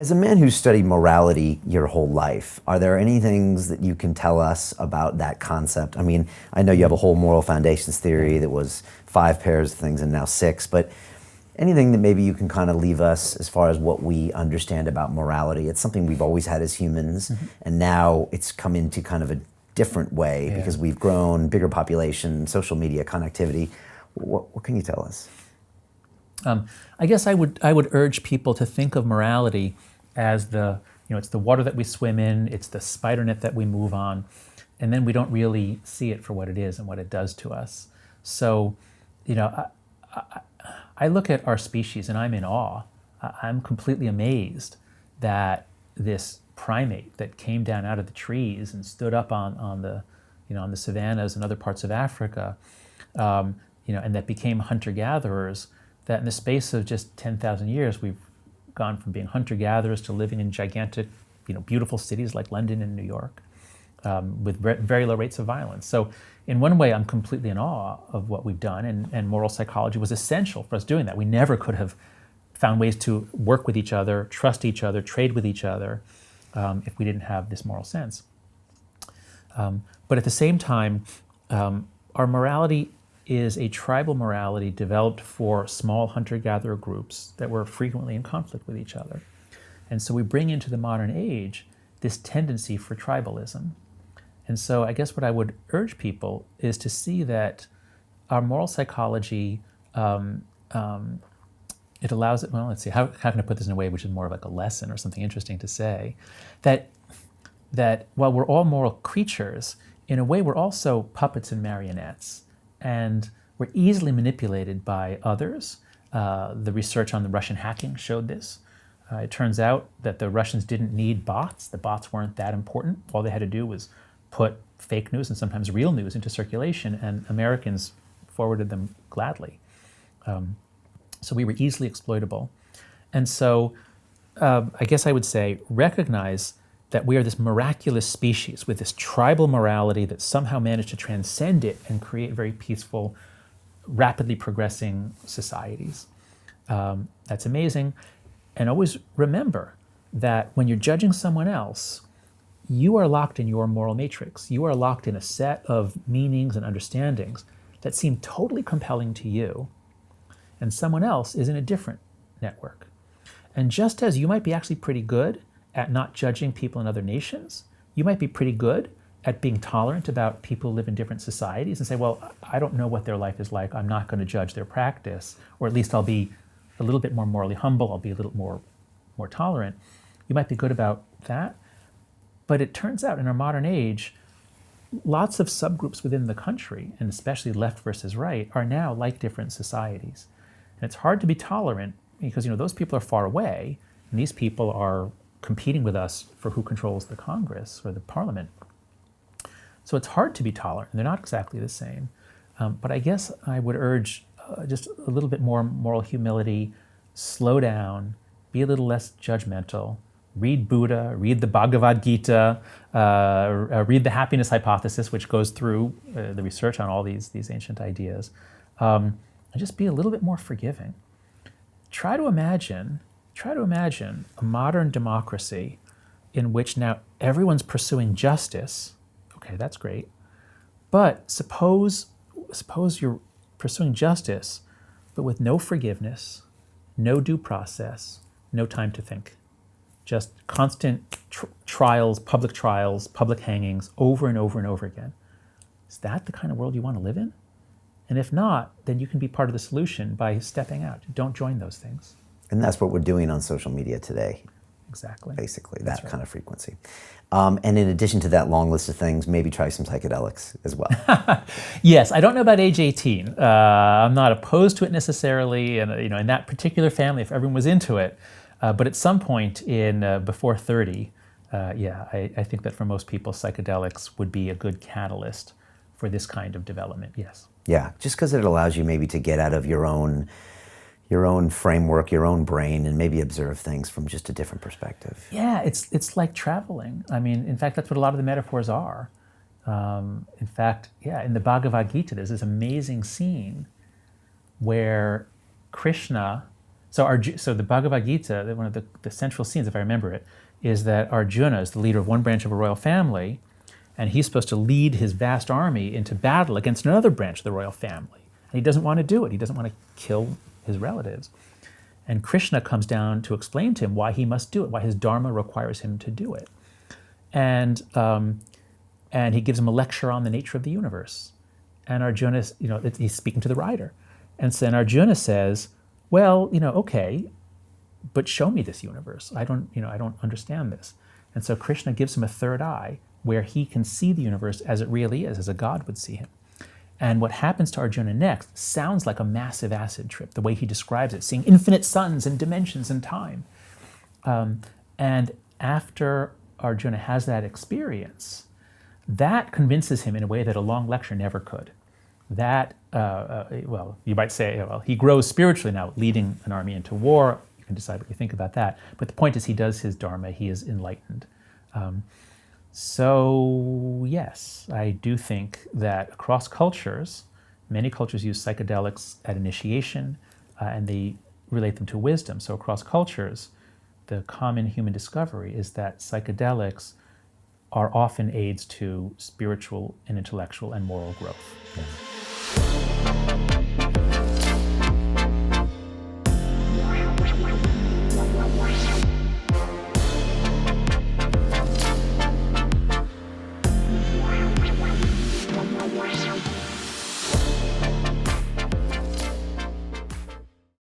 As a man who's studied morality your whole life, are there any things that you can tell us about that concept? I mean, I know you have a whole moral foundations theory that was 5 pairs of things and now 6, but anything that maybe you can kind of leave us as far as what we understand about morality? It's something we've always had as humans, and now it's come into kind of a different way because we've grown, bigger population, social media, connectivity. What can you tell us? I guess I would urge people to think of morality as it's the water that we swim in, it's the spider net that we move on, and then we don't really see it for what it is and what it does to us. So, I look at our species and I'm in awe. I'm completely amazed that this primate that came down out of the trees and stood up on the savannas and other parts of Africa, and that became hunter-gatherers, that in the space of just 10,000 years, we've gone from being hunter-gatherers to living in gigantic, beautiful cities like London and New York, with very low rates of violence. So in one way, I'm completely in awe of what we've done, and moral psychology was essential for us doing that. We never could have found ways to work with each other, trust each other, trade with each other, if we didn't have this moral sense. But at the same time, our morality is a tribal morality developed for small hunter-gatherer groups that were frequently in conflict with each other. And so we bring into the modern age this tendency for tribalism. And so I guess what I would urge people is to see that our moral psychology, it allows it, well, let's see, how can I put this in a way which is more of like a lesson or something interesting to say, that while we're all moral creatures, in a way we're also puppets and marionettes. And we're easily manipulated by others. The research on the Russian hacking showed this. It turns out that the Russians didn't need bots. The bots weren't that important. All they had to do was put fake news and sometimes real news into circulation, and Americans forwarded them gladly. So we were easily exploitable. And so I guess I would say recognize that we are this miraculous species with this tribal morality that somehow managed to transcend it and create very peaceful, rapidly progressing societies. That's amazing. And always remember that when you're judging someone else, you are locked in your moral matrix. You are locked in a set of meanings and understandings that seem totally compelling to you, and someone else is in a different network. And just as you might be actually pretty good at not judging people in other nations, you might be pretty good at being tolerant about people who live in different societies and say, well, I don't know what their life is like, I'm not going to judge their practice, or at least I'll be a little bit more morally humble, I'll be a little more tolerant. You might be good about that. But it turns out in our modern age, lots of subgroups within the country, and especially left versus right, are now like different societies. And it's hard to be tolerant because those people are far away, and these people are competing with us for who controls the Congress or the Parliament. So it's hard to be tolerant, and they're not exactly the same. But I guess I would urge just a little bit more moral humility, slow down, be a little less judgmental, read Buddha, read the Bhagavad Gita, read the happiness hypothesis, which goes through the research on all these ancient ideas, and just be a little bit more forgiving. Try to imagine a modern democracy in which now everyone's pursuing justice. Okay, that's great. But suppose you're pursuing justice, but with no forgiveness, no due process, no time to think. Just constant trials, public hangings, over and over and over again. Is that the kind of world you want to live in? And if not, then you can be part of the solution by stepping out. Don't join those things. And that's what we're doing on social media today. Exactly. Basically, That's that right. kind of frequency. And in addition to that long list of things, maybe try some psychedelics as well. Yes, I don't know about age 18. I'm not opposed to it necessarily, and in that particular family, if everyone was into it. But at some point before 30, I think that for most people, psychedelics would be a good catalyst for this kind of development. Yes. Yeah, just because it allows you maybe to get out of your own framework, your own brain, and maybe observe things from just a different perspective. Yeah, it's like traveling. I mean, in fact, that's what a lot of the metaphors are. In fact, in the Bhagavad Gita, there's this amazing scene where Krishna So the Bhagavad Gita, one of the central scenes, if I remember it, is that Arjuna is the leader of one branch of a royal family, and he's supposed to lead his vast army into battle against another branch of the royal family. And he doesn't want to do it. He doesn't want to kill his relatives. And Krishna comes down to explain to him why he must do it, why his dharma requires him to do it. And he gives him a lecture on the nature of the universe. And Arjuna, he's speaking to the rider. And so Arjuna says, well, okay, but show me this universe. I don't understand this. And so Krishna gives him a third eye where he can see the universe as it really is, as a god would see him. And what happens to Arjuna next sounds like a massive acid trip, the way he describes it, seeing infinite suns and dimensions and time. And after Arjuna has that experience, that convinces him in a way that a long lecture never could. That, you might say, he grows spiritually now, leading an army into war. You can decide what you think about that. But the point is, he does his dharma, he is enlightened. So yes, I do think that across cultures, many cultures use psychedelics at initiation, and they relate them to wisdom. So across cultures, the common human discovery is that psychedelics are often aids to spiritual and intellectual and moral growth. Yes.